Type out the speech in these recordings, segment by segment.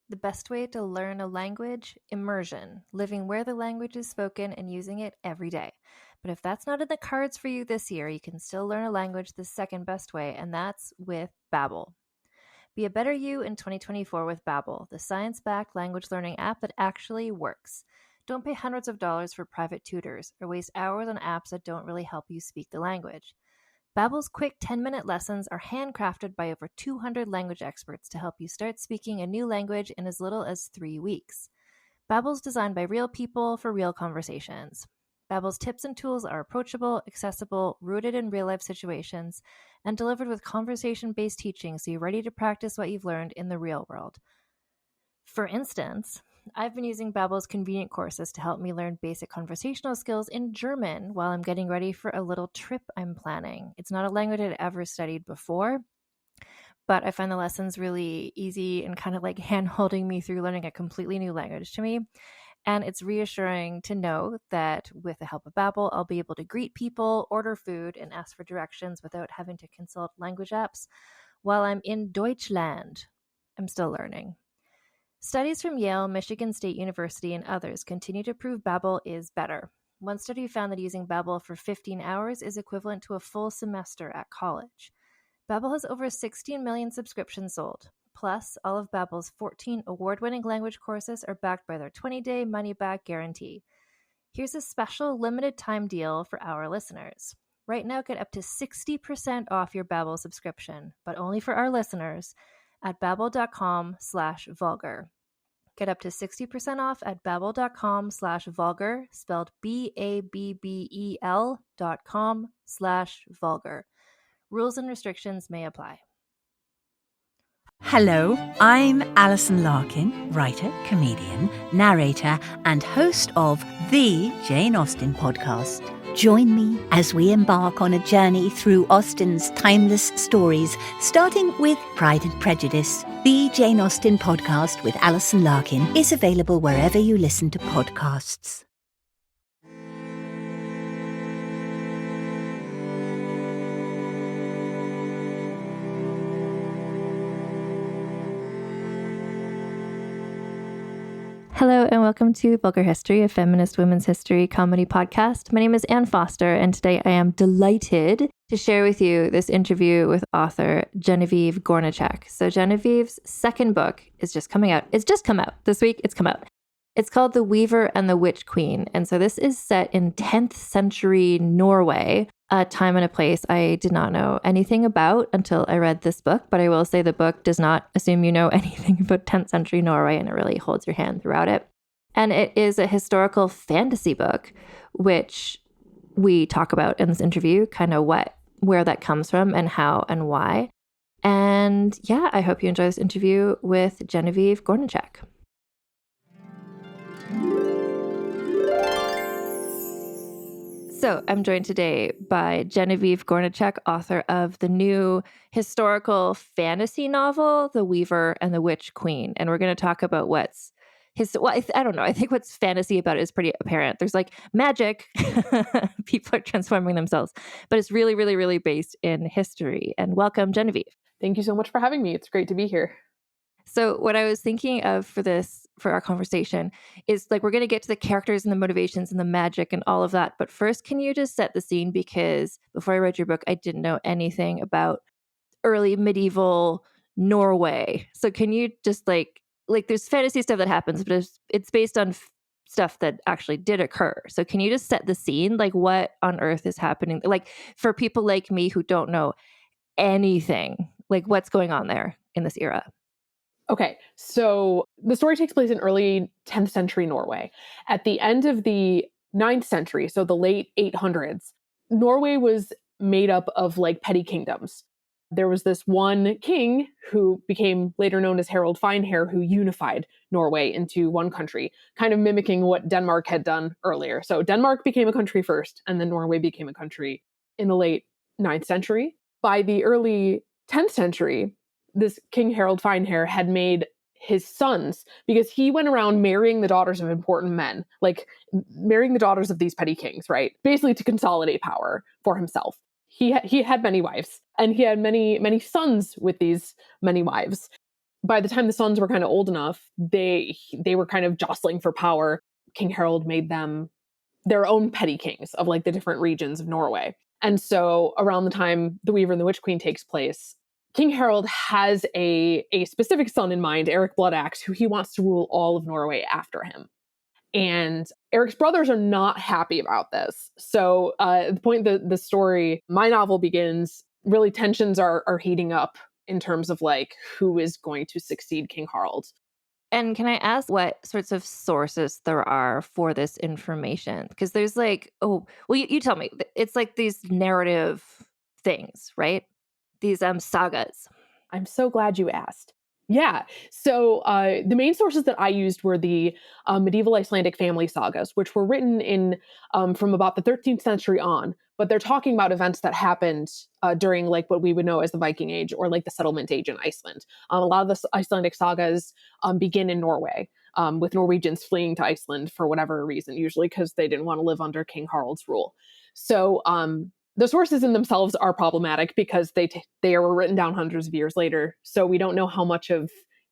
The best way to learn a language? Immersion, living where the language is spoken and using it every day. But if that's not in the cards for you this year, you can still learn a language the second best way, and that's with Babbel. Be a better you in 2024 with Babbel, the science-backed language learning app that actually works. Don't pay hundreds of dollars for private tutors or waste hours on apps that don't really help you speak the language. Babbel's quick 10-minute lessons are handcrafted by over 200 language experts to help you start speaking a new language in as little as 3 weeks. Babbel's designed by real people for real conversations. Babbel's tips and tools are approachable, accessible, rooted in real-life situations, and delivered with conversation-based teaching so you're ready to practice what you've learned in the real world. For instance, I've been using Babbel's convenient courses to help me learn basic conversational skills in German while I'm getting ready for a little trip I'm planning. It's not a language I'd ever studied before, but I find the lessons really easy and kind of like hand-holding me through learning a completely new language to me. And it's reassuring to know that with the help of Babbel, I'll be able to greet people, order food, and ask for directions without having to consult language apps while I'm in Deutschland. I'm still learning. Studies from Yale, Michigan State University, and others continue to prove Babbel is better. One study found that using Babbel for 15 hours is equivalent to a full semester at college. Babbel has over 16 million subscriptions sold. Plus, all of Babbel's 14 award-winning language courses are backed by their 20-day money-back guarantee. Here's a special limited-time deal for our listeners. Right now, get up to 60% off your Babbel subscription, but only for our listeners at babbel.com/vulgar. Get up to 60% off at babbel.com/vulgar, spelled BABBEL.com/vulgar. Rules and restrictions may apply. Hello, I'm Alison Larkin, writer, comedian, narrator, and host of the Jane Austen podcast. Join me as we embark on a journey through Austen's timeless stories, starting with Pride and Prejudice. The Jane Austen podcast with Alison Larkin is available wherever you listen to podcasts. Hello and welcome to Vulgar History, a feminist women's history comedy podcast. My name is Anne Foster, and today I am delighted to share with you this interview with author Genevieve Gornichec. So Genevieve's second book is just coming out. It's just come out. This week it's come out. It's called The Weaver and the Witch Queen. And so this is set in 10th century Norway, a time and a place I did not know anything about until I read this book. But I will say the book does not assume you know anything about 10th century Norway, and it really holds your hand throughout it. And it is a historical fantasy book, which we talk about in this interview, kind of where that comes from and how and why. And yeah, I hope you enjoy this interview with Genevieve Gornichec. So I'm joined today by Genevieve Gornichec, author of the new historical fantasy novel, The Weaver and the Witch Queen. And we're going to talk about I don't know. I think what's fantasy about it is pretty apparent. There's like magic. People are transforming themselves. But it's really, really, really based in history. And welcome, Genevieve. Thank you so much for having me. It's great to be here. So what I was thinking of for our conversation is like, we're going to get to the characters and the motivations and the magic and all of that. But first, can you just set the scene? Because before I read your book, I didn't know anything about early medieval Norway. So can you just like there's fantasy stuff that happens, but it's based on stuff that actually did occur. So can you just set the scene? Like, what on earth is happening? Like, for people like me who don't know anything, like what's going on there in this era? Okay, so the story takes place in early 10th century Norway. At the end of the 9th century, so the late 800s, Norway was made up of like petty kingdoms. There was this one king who became later known as Harald Finehair, who unified Norway into one country, kind of mimicking what Denmark had done earlier. So Denmark became a country first, and then Norway became a country in the late 9th century. By the early 10th century, this King Harald Finehair had made his sons, because he went around marrying the daughters of important men, like marrying the daughters of these petty kings, right? Basically to consolidate power for himself. He had many wives, and he had many sons with these many wives. by the time the sons were kind of old enough, they were kind of jostling for power. King Harold made them their own petty kings of like the different regions of Norway. And so around the time The Weaver and the Witch Queen takes place, King Harold has a specific son in mind, Eric Bloodaxe, who he wants to rule all of Norway after him. And Eric's brothers are not happy about this. So at the point that the story, my novel begins, really tensions are heating up in terms of like who is going to succeed King Harold. And can I ask what sorts of sources there are for this information? Because there's like, oh, well, you tell me. It's like these narrative things, right? These sagas. I'm so glad you asked. Yeah. So the main sources that I used were the medieval Icelandic family sagas, which were written in from about the 13th century on. But they're talking about events that happened during like what we would know as the Viking Age or like the settlement age in Iceland. A lot of the Icelandic sagas begin in Norway, with Norwegians fleeing to Iceland for whatever reason, usually because they didn't want to live under King Harald's rule. So the sources in themselves are problematic because they were written down hundreds of years later. So we don't know how much of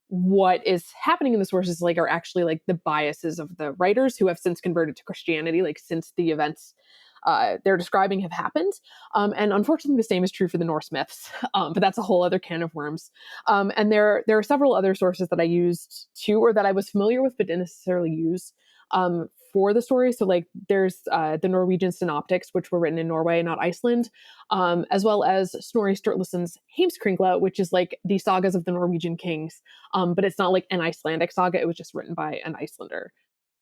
what is happening in the sources like are actually like the biases of the writers who have since converted to Christianity, like since the events they're describing have happened. And unfortunately, the same is true for the Norse myths, but that's a whole other can of worms. And there are several other sources that I used too, or that I was familiar with but didn't necessarily use for the story. So like there's the Norwegian synoptics, which were written in Norway, not Iceland, as well as Snorri Sturluson's Heimskringla, which is like the sagas of the Norwegian kings. But it's not like an Icelandic saga. It was just written by an Icelander.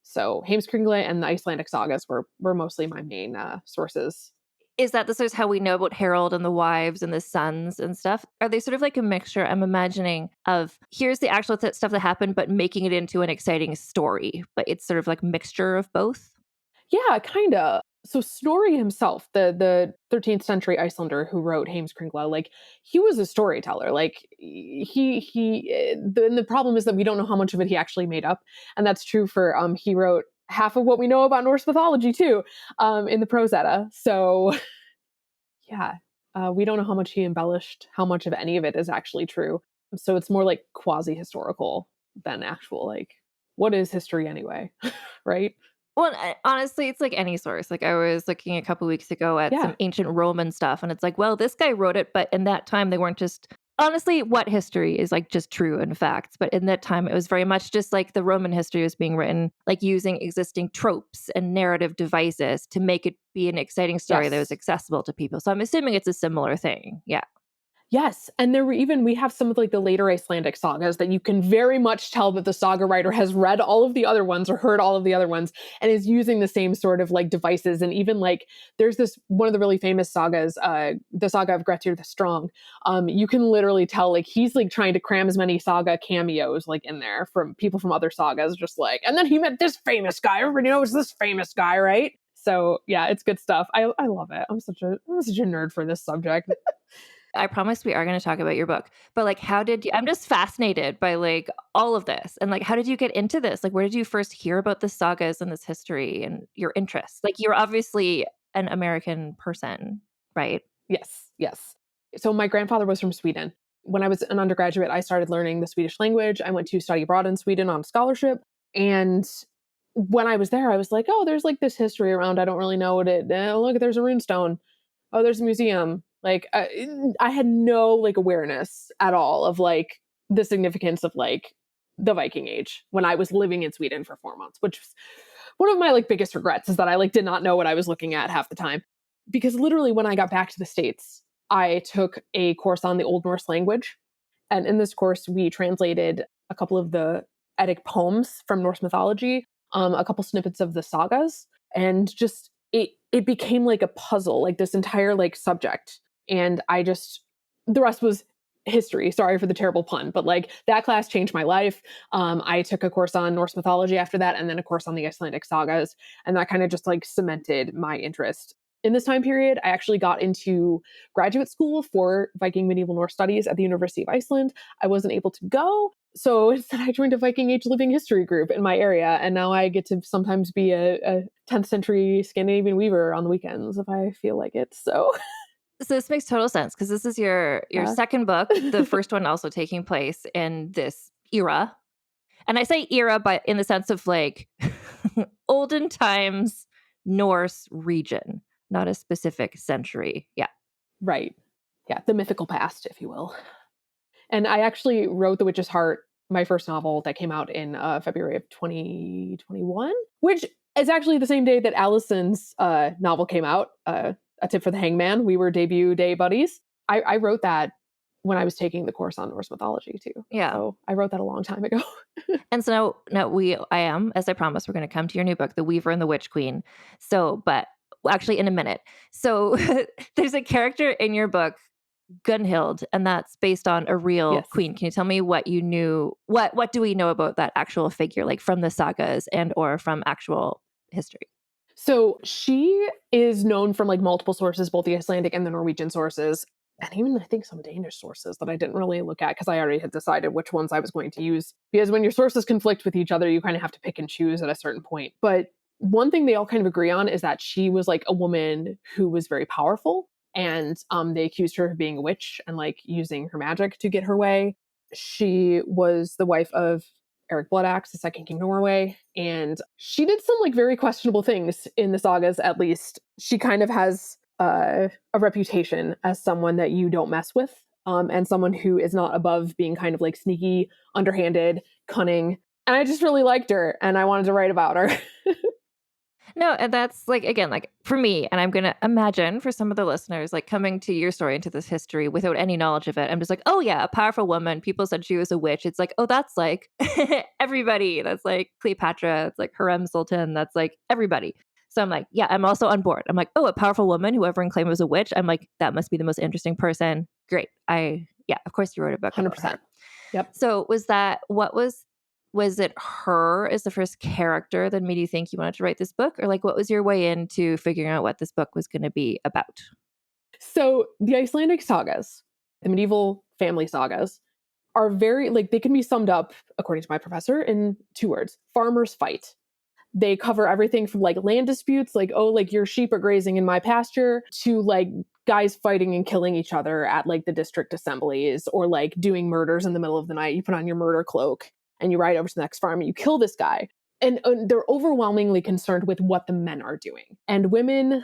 So Heimskringla and the Icelandic sagas were mostly my main sources. Is that this is how we know about Harold and the wives and the sons and stuff? Are they sort of like a mixture, I'm imagining, of here's the actual stuff that happened, but making it into an exciting story? But it's sort of like mixture of both? Yeah, kind of. So Snorri himself, the 13th century Icelander who wrote Heimskringla, like he was a storyteller. Like the problem is that we don't know how much of it he actually made up, and that's true for he wrote half of what we know about Norse mythology too, in the Prose Edda. So yeah, we don't know how much he embellished, how much of any of it is actually true. So it's more like quasi historical than actual like what is history anyway, right? Well, honestly, it's like any source. Like I was looking a couple weeks ago at Yeah. some ancient Roman stuff, and it's like, well, this guy wrote it, but in that time they weren't just honestly what history is like just true and facts. But in that time, it was very much just like the Roman history was being written, like using existing tropes and narrative devices to make it be an exciting story that was Yes. accessible to people. So I'm assuming it's a similar thing. Yeah. Yes, and we have some of like the later Icelandic sagas that you can very much tell that the saga writer has read all of the other ones or heard all of the other ones and is using the same sort of like devices. And even like there's this one of the really famous sagas, the saga of Grettir the Strong. You can literally tell like he's like trying to cram as many saga cameos like in there from people from other sagas, just like, and then he met this famous guy. Everybody knows this famous guy, right? So yeah, it's good stuff. I love it. I'm such a nerd for this subject. I promise we are going to talk about your book, but like, how did you, I'm just fascinated by like all of this. And like, how did you get into this? Like, where did you first hear about the sagas and this history and your interests? Like, you're obviously an American person, right? Yes, yes. So my grandfather was from Sweden. When I was an undergraduate, I started learning the Swedish language. I went to study abroad in Sweden on scholarship. And when I was there, I was like, oh, there's like this history around. I don't really know what it. Oh, look, there's a runestone. Oh, there's a museum. Like I had no like awareness at all of like the significance of like the Viking Age when I was living in Sweden for 4 months, which was one of my like biggest regrets is that I like did not know what I was looking at half the time. Because literally when I got back to the States, I took a course on the Old Norse language. And in this course, we translated a couple of the Eddic poems from Norse mythology, a couple snippets of the sagas, and just it became like a puzzle, like this entire like subject. And the rest was history. Sorry for the terrible pun, but like that class changed my life. I took a course on Norse mythology after that, and then a course on the Icelandic sagas. And that kind of just like cemented my interest. In this time period, I actually got into graduate school for Viking medieval Norse studies at the University of Iceland. I wasn't able to go. So instead, I joined a Viking Age living history group in my area. And now I get to sometimes be a 10th century Scandinavian weaver on the weekends if I feel like it. So So this makes total sense because this is your Yeah. second book, the first one also taking place in this era. And I say era, but in the sense of like olden times Norse region, not a specific century. Yeah. Right. Yeah. The mythical past, if you will. And I actually wrote The Witch's Heart, my first novel that came out in February of 2021, which is actually the same day that Allison's novel came out, A Tip for the Hangman. We were debut day buddies. I wrote that when I was taking the course on Norse mythology too. Yeah. So I wrote that a long time ago. And so now I am, as I promised, we're going to come to your new book, The Weaver and the Witch Queen. So, but actually in a minute. So there's a character in your book, Gunnhild, and that's based on a real Yes. queen. Can you tell me what you knew? What do we know about that actual figure, like from the sagas and or from actual history? So she is known from like multiple sources, both the Icelandic and the Norwegian sources, and even I think some Danish sources that I didn't really look at because I already had decided which ones I was going to use. Because when your sources conflict with each other, you kind of have to pick and choose at a certain point. But one thing they all kind of agree on is that she was like a woman who was very powerful, and they accused her of being a witch and like using her magic to get her way. She was the wife of Eric Bloodaxe, the second king of Norway, and she did some like very questionable things in the sagas. At least she kind of has a reputation as someone that you don't mess with, and someone who is not above being kind of like sneaky, underhanded, cunning. And I just really liked her, and I wanted to write about her. No, and that's like, again, like for me, and I'm going to imagine for some of the listeners, like coming to your story, into this history without any knowledge of it. I'm just like, oh, yeah, a powerful woman. People said she was a witch. It's like, oh, that's like everybody. That's like Cleopatra. It's like Harem Sultan. That's like everybody. So I'm like, yeah, I'm also on board. I'm like, oh, a powerful woman, whoever and claim was a witch. I'm like, that must be the most interesting person. Great. Yeah, of course you wrote a book about her. 100%. Yep. So was it her as the first character that made you think you wanted to write this book? Or like what was your way into figuring out what this book was going to be about? So the Icelandic sagas, the medieval family sagas, are very like they can be summed up, according to my professor, in two words: farmers fight. They cover everything from like land disputes, like, oh, like your sheep are grazing in my pasture, to like guys fighting and killing each other at like the district assemblies, or like doing murders in the middle of the night. You put on your murder cloak and you ride over to the next farm and you kill this guy. And they're overwhelmingly concerned with what the men are doing. And women,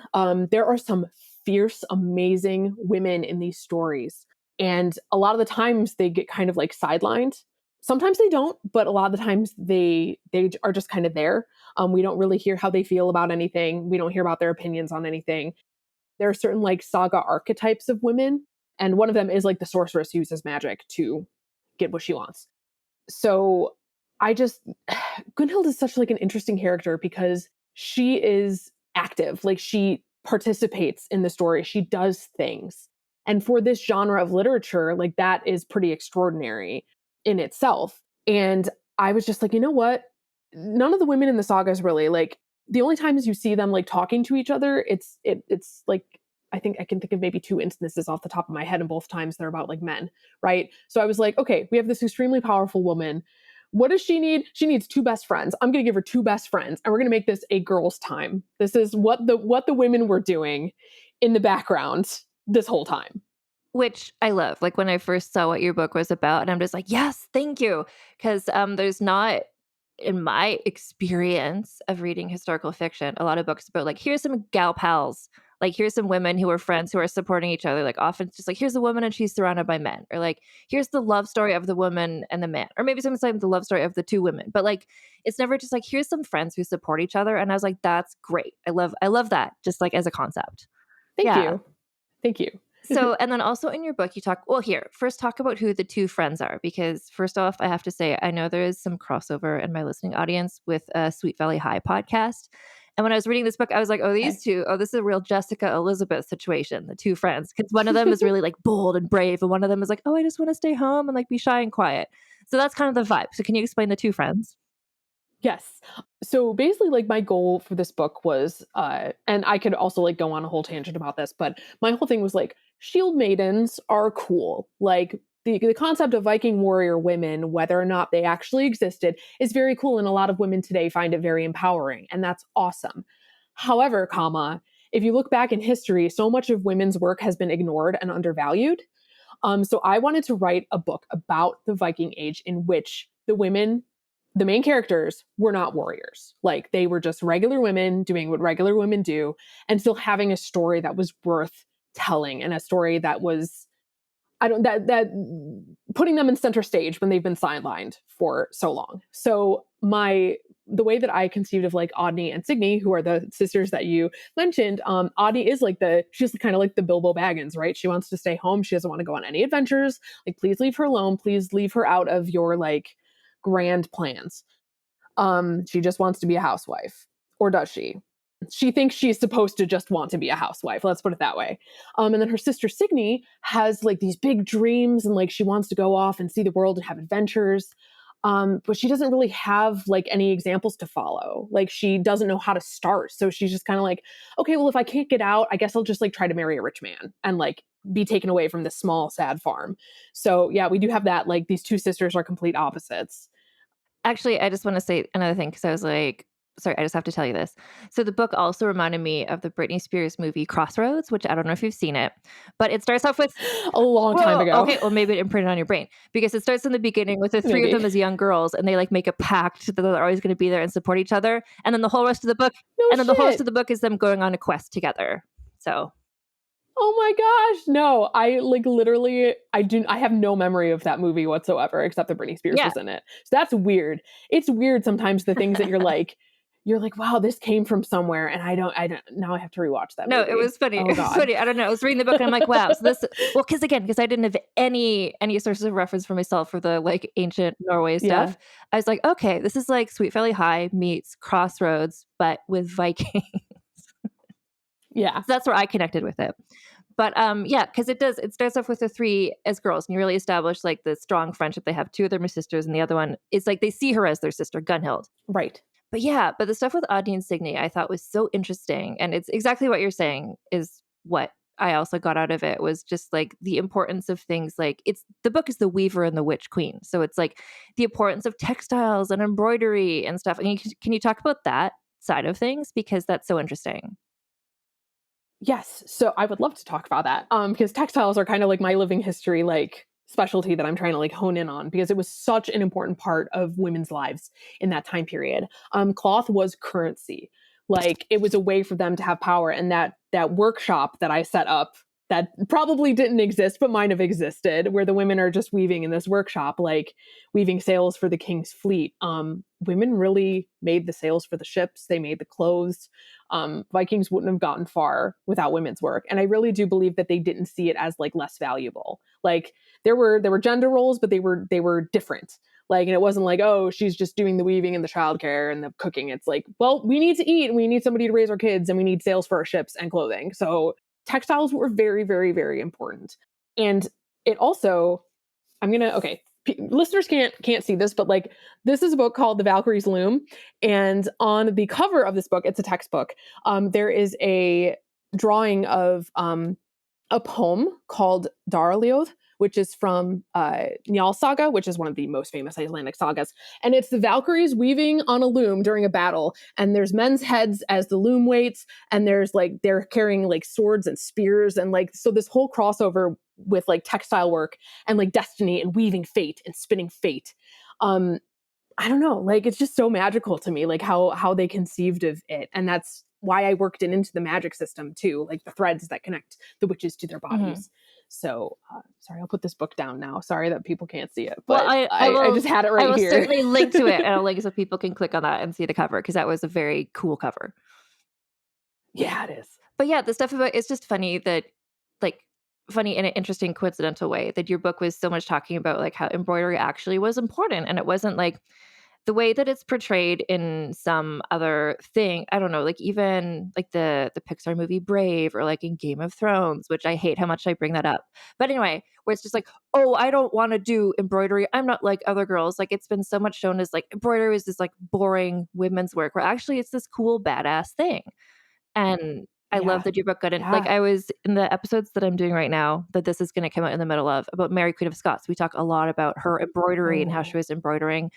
there are some fierce, amazing women in these stories. And a lot of the times they get kind of like sidelined. Sometimes they don't, but a lot of the times they are just kind of there. We don't really hear how they feel about anything. We don't hear about their opinions on anything. There are certain like saga archetypes of women, and one of them is like the sorceress who uses magic to get what she wants. So I just Gunhild is such like an interesting character because she is active, like she participates in the story, she does things. And for this genre of literature, like that is pretty extraordinary in itself. And I was just like, you know what? None of the women in the sagas really like the only times you see them like talking to each other, it's like I think I can think of maybe two instances off the top of my head, and both times they're about like men, right? So I was like, okay, we have this extremely powerful woman. What does she need? She needs two best friends. I'm going to give her two best friends, and we're going to make this a girl's time. This is what the women were doing in the background this whole time. Which I love. Like when I first saw what your book was about, and I'm just like, yes, thank you. Because there's not, in my experience of reading historical fiction, a lot of books about like, here's some gal pals. Like, here's some women who are friends who are supporting each other. Like, often it's just like, here's a woman and she's surrounded by men. Or like, here's the love story of the woman and the man. Or maybe sometimes the love story of the two women. But like, it's never just like, here's some friends who support each other. And I was like, that's great. I love that, just like as a concept. Thank Yeah. you. Thank you. So, and then also in your book, you talk, well, here, first talk about who the two friends are, because first off, I have to say, I know there is some crossover in my listening audience with a Sweet Valley High podcast. And when I was reading this book, I was like, oh, these two, oh, this is a real Jessica Elizabeth situation, the two friends. Because one of them is really like bold and brave. And one of them is like, oh, I just want to stay home and like be shy and quiet. So that's kind of the vibe. So can you explain the two friends? Yes. So basically, like my goal for this book was, and I could also like go on a whole tangent about this, but my whole thing was like, shield maidens are cool. Like the concept of Viking warrior women, whether or not they actually existed, is very cool, and a lot of women today find it very empowering, and that's awesome. However, comma, if you look back in history, so much of women's work has been ignored and undervalued. So I wanted to write a book about the Viking Age in which the women, the main characters, were not warriors. Like they were just regular women doing what regular women do and still having a story that was worth telling and a story that was that putting them in center stage when they've been sidelined for so long. So the way that I conceived of like Odny and Signy, who are the sisters that you mentioned, Odny is like she's kind of like the Bilbo Baggins, right? She wants to stay home. She doesn't want to go on any adventures. Like, please leave her alone. Please leave her out of your like grand plans. She just wants to be a housewife. Or does she? She thinks she's supposed to just want to be a housewife. Let's put it that way. And then her sister Signy has like these big dreams and like she wants to go off and see the world and have adventures. But she doesn't really have like any examples to follow. Like she doesn't know how to start. So she's just kind of like, okay, well, if I can't get out, I guess I'll just like try to marry a rich man and like be taken away from this small, sad farm. So yeah, we do have that. Like these two sisters are complete opposites. Actually, I just want to say another thing because I was like, sorry, I just have to tell you this. So the book also reminded me of the Britney Spears movie Crossroads, which I don't know if you've seen it, but it starts off with A long time ago. Okay, well maybe it imprinted on your brain because it starts in the beginning with the three of them as young girls, and they like make a pact that they're always going to be there and support each other, and then the whole rest of the book, the whole rest of the book is them going on a quest together. So. Oh my gosh. No, I like literally, I have no memory of that movie whatsoever, except that Britney Spears was in it. So that's weird. It's weird sometimes the things that you're like, wow, this came from somewhere. And I don't, now I have to rewatch that movie. No, it was funny. It was funny. I don't know. I was reading the book and I'm like, wow. So because I didn't have any sources of reference for myself for the like ancient Norway stuff. Yeah. I was like, okay, this is like Sweet Valley High meets Crossroads, but with Vikings. Yeah. So that's where I connected with it. But yeah, because it starts off with the three as girls, and you really establish like the strong friendship they have. Two of them are sisters, and the other one is like they see her as their sister, Gunnhild. Right. But yeah, the stuff with Odny and Signy I thought was so interesting. And it's exactly what you're saying is what I also got out of it was just like the importance of things like the book is The Weaver and the Witch Queen. So it's like the importance of textiles and embroidery and stuff. And can you talk about that side of things? Because that's so interesting. Yes. So I would love to talk about that because textiles are kind of like my living history, like specialty that I'm trying to like hone in on because it was such an important part of women's lives in that time period. Cloth was currency. Like it was a way for them to have power. And that workshop that I set up that probably didn't exist, but might have existed, where the women are just weaving in this workshop, like weaving sails for the king's fleet. Women really made the sails for the ships. They made the clothes. Vikings wouldn't have gotten far without women's work. And I really do believe that they didn't see it as like less valuable. Like there were gender roles, but they were different. Like, and it wasn't like, oh, she's just doing the weaving and the childcare and the cooking. It's like, well, we need to eat and we need somebody to raise our kids and we need sails for our ships and clothing. So textiles were very, very, very important. And it also, listeners can't see this, but like this is a book called The Valkyrie's Loom. And on the cover of this book, it's a textbook. There is a drawing of a poem called Daraliod, which is from Njal Saga, which is one of the most famous Icelandic sagas. And it's the Valkyries weaving on a loom during a battle. And there's men's heads as the loom waits. And there's like, they're carrying like swords and spears. And like, so this whole crossover with like textile work and like destiny and weaving fate and spinning fate. I don't know, like, it's just so magical to me, like how they conceived of it. And that's why I worked it into the magic system too, like the threads that connect the witches to their bodies. Mm-hmm. So, sorry, I'll put this book down now. Sorry that people can't see it, but well, I just had it right here. I will certainly link to it, and I'll link so people can click on that and see the cover, because that was a very cool cover. Yeah, it is. But yeah, the stuff about it's just funny that, like, funny in an interesting, coincidental way that your book was so much talking about like how embroidery actually was important, and it wasn't like the way that it's portrayed in some other thing. I don't know, like even like the Pixar movie Brave, or like in Game of Thrones, which I hate how much I bring that up. But anyway, where it's just like, oh, I don't want to do embroidery. I'm not like other girls. Like it's been so much shown as like embroidery is this like boring women's work, where actually it's this cool, badass thing. And I love that your book got in. Like I was in the episodes that I'm doing right now, that this is going to come out in the middle of, about Mary Queen of Scots. We talk a lot about her embroidery and how she was embroidering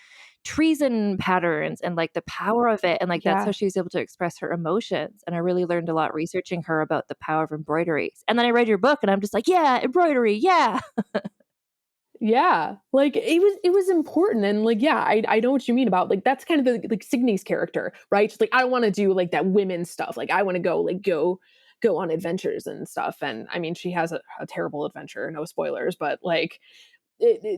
treason patterns and like the power of it. And like that's how Yeah. she was able to express her emotions. And I really learned a lot researching her about the power of embroidery. And then I read your book and I'm just like, yeah, embroidery, yeah. Yeah, like it was important, and like yeah, I know what you mean about like that's kind of the like Signy's character, right? She's like I want to do like that women stuff, like I want to go on adventures and stuff, and I mean she has a terrible adventure, no spoilers, but like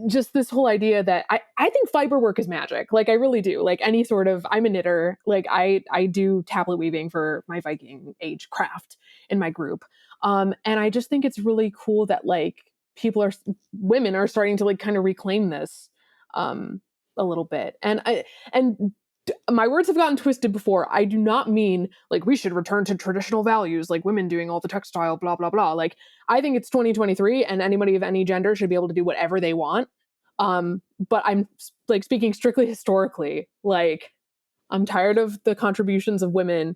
just this whole idea that I think fiber work is magic, like I really do, like any sort of I'm a knitter, like I do tablet weaving for my Viking Age craft in my group, and I just think it's really cool that like women are starting to like kind of reclaim this um a little bit. And my words have gotten twisted before. I do not mean like we should return to traditional values like women doing all the textile blah blah blah. Like I think it's 2023 and anybody of any gender should be able to do whatever they want. But I'm like speaking strictly historically, like I'm tired of the contributions of women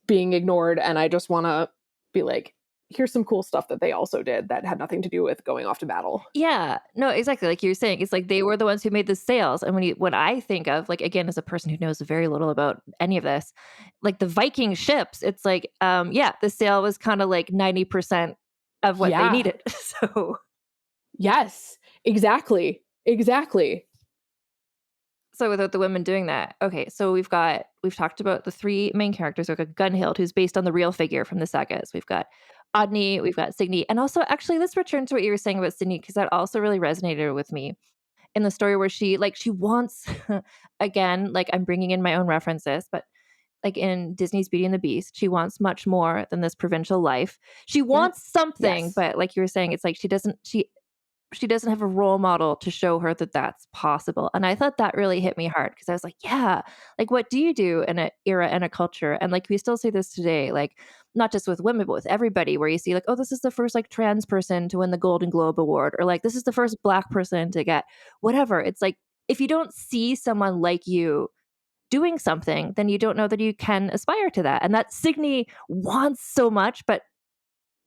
being ignored, and I just want to be like, here's some cool stuff that they also did that had nothing to do with going off to battle. Yeah, no, exactly. Like you're saying, it's like they were the ones who made the sails. And when I think of like again, as a person who knows very little about any of this, like the Viking ships, it's like, yeah, the sail was kind of like 90% of what they Yeah. needed. So Yes. Exactly. Exactly. so without the women doing that, okay. So we've talked about the three main characters. We've got Gunnhild, who's based on the real figure from the sagas. We've got Odney, we've got Signy, and also actually let's return to what you were saying about Signy because that also really resonated with me in the story where she wants again, like I'm bringing in my own references, but like in Disney's Beauty and the Beast, she wants much more than this provincial life. She Yeah. wants something, Yes. but like you were saying, it's like she doesn't have a role model to show her that that's possible. And I thought that really hit me hard because I was like, yeah, like what do you do in an era and a culture? And like we still see this today, like not just with women, but with everybody, where you see like, oh, this is the first like trans person to win the Golden Globe Award, or like this is the first Black person to get whatever. It's like if you don't see someone like you doing something, then you don't know that you can aspire to that. And that Signy wants so much, but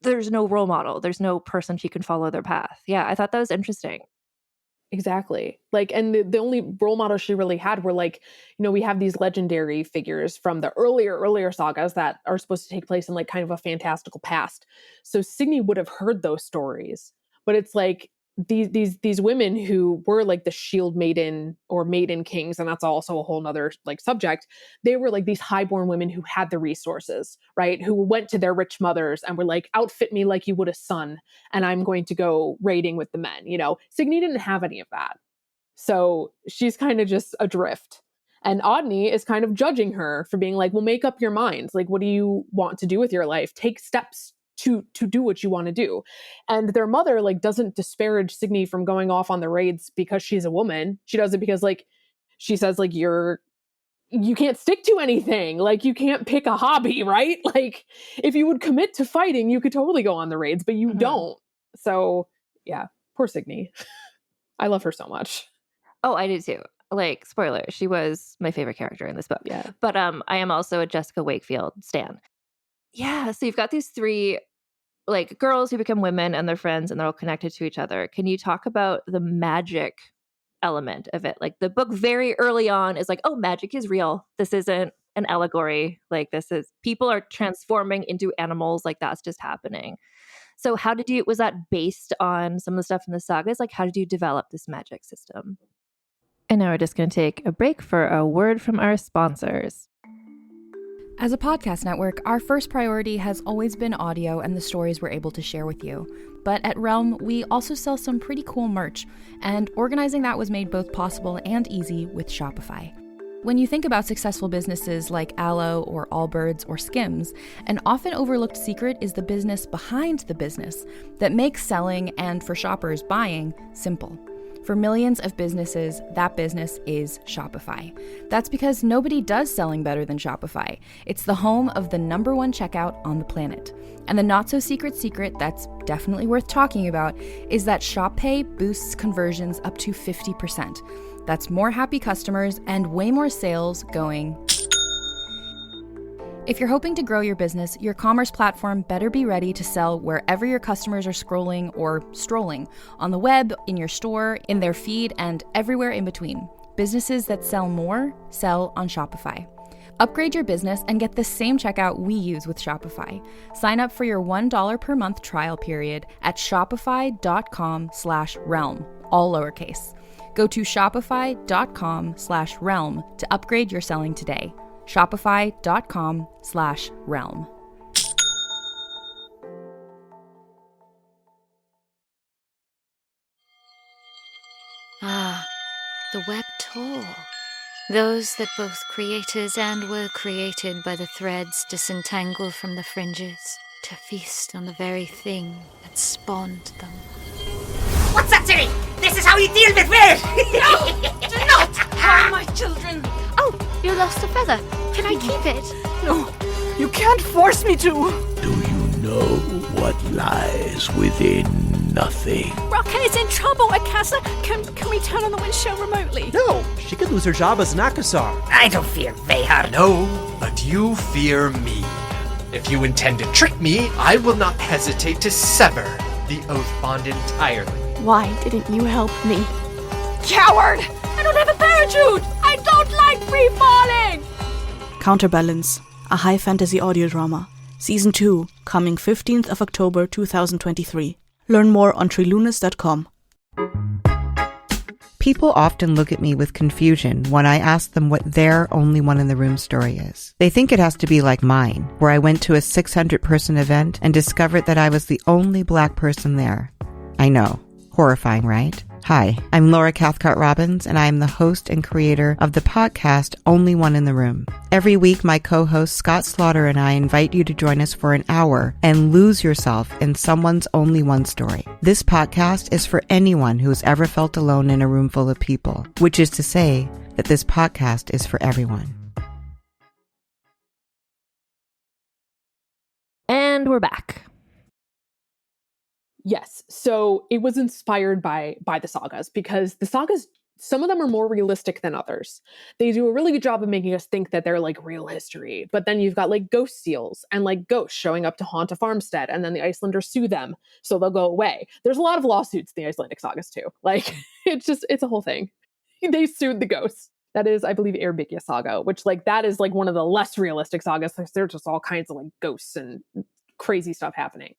there's no role model. There's no person she can follow their path. Yeah, I thought that was interesting. Exactly. Like, and the only role models she really had were like, we have these legendary figures from the earlier sagas that are supposed to take place in like kind of a fantastical past. So Signy would have heard those stories, but it's like these women who were like the shield maiden or maiden kings, and that's also a whole nother like subject. They were like these highborn women who had the resources, right? Who went to their rich mothers and were like, outfit me like you would a son, and I'm going to go raiding with the men. Signy didn't have any of that. So she's kind of just adrift. And Odney is kind of judging her for being like, well, make up your mind. Like, what do you want to do with your life? Take steps to do what you want to do. And their mother like doesn't disparage Signy from going off on the raids because she's a woman. She does it because like she says like you can't stick to anything. Like you can't pick a hobby, right? Like if you would commit to fighting, you could totally go on the raids, but you don't. So yeah, poor Signy. I love her so much. Oh, I do too. Like, spoiler, she was my favorite character in this book. Yeah. But I am also a Jessica Wakefield stan. Yeah, so you've got these three like girls who become women and they're friends and they're all connected to each other. Can you talk about the magic element of it? Like the book very early on is like, oh, magic is real. This isn't an allegory. Like this is people are transforming into animals. Like that's just happening. So was that based on some of the stuff in the sagas? Like how did you develop this magic system? And now we're just going to take a break for a word from our sponsors. As a podcast network, our first priority has always been audio and the stories we're able to share with you. But at Realm, we also sell some pretty cool merch, and organizing that was made both possible and easy with Shopify. When you think about successful businesses like Aloe or Allbirds or Skims, an often overlooked secret is the business behind the business that makes selling and, for shoppers, buying simple. For millions of businesses, that business is Shopify. That's because nobody does selling better than Shopify. It's the home of the #1 checkout on the planet. And the not-so-secret secret that's definitely worth talking about is that Shop Pay boosts conversions up to 50%. That's more happy customers and way more sales going. If you're hoping to grow your business, your commerce platform better be ready to sell wherever your customers are scrolling or strolling, on the web, in your store, in their feed, and everywhere in between. Businesses that sell more sell on Shopify. Upgrade your business and get the same checkout we use with Shopify. Sign up for your $1 per month trial period at shopify.com/realm, all lowercase. Go to shopify.com/realm to upgrade your selling today. Shopify.com/realm. Ah, the web tore. Those that both creators and were created by the threads disentangle from the fringes to feast on the very thing that spawned them. What's that, Silly? This is how you deal with weird! No! Do not harm my children! Oh, you lost a feather. Can I keep it? No, you can't force me to! Do you know what lies within nothing? Rocket is in trouble, Akasa! Can we turn on the windshield remotely? No, she could lose her job as an Akasar. I don't fear Vehar. No, but you fear me. If you intend to trick me, I will not hesitate to sever the oath bond entirely. Why didn't you help me? Coward! I don't have a parachute! I don't like free falling! Counterbalance, a high fantasy audio drama. Season 2, coming 15th of October 2023. Learn more on trilunas.com. People often look at me with confusion when I ask them what their only one in the room story is. They think it has to be like mine, where I went to a 600-person event and discovered that I was the only Black person there. I know. Horrifying, right? Hi, I'm Laura Cathcart-Robbins, and I am the host and creator of the podcast Only One in the Room. Every week, my co-host Scott Slaughter and I invite you to join us for an hour and lose yourself in someone's only one story. This podcast is for anyone who has ever felt alone in a room full of people, which is to say that this podcast is for everyone. And we're back. Yes. So it was inspired by the sagas, because the sagas, some of them are more realistic than others. They do a really good job of making us think that they're like real history. But then you've got like ghost seals and like ghosts showing up to haunt a farmstead, and then the Icelanders sue them, so they'll go away. There's a lot of lawsuits in the Icelandic sagas too. Like it's a whole thing. They sued the ghosts. That is, I believe, Eyrbyggja saga, which like that is like one of the less realistic sagas. There's just all kinds of like ghosts and crazy stuff happening.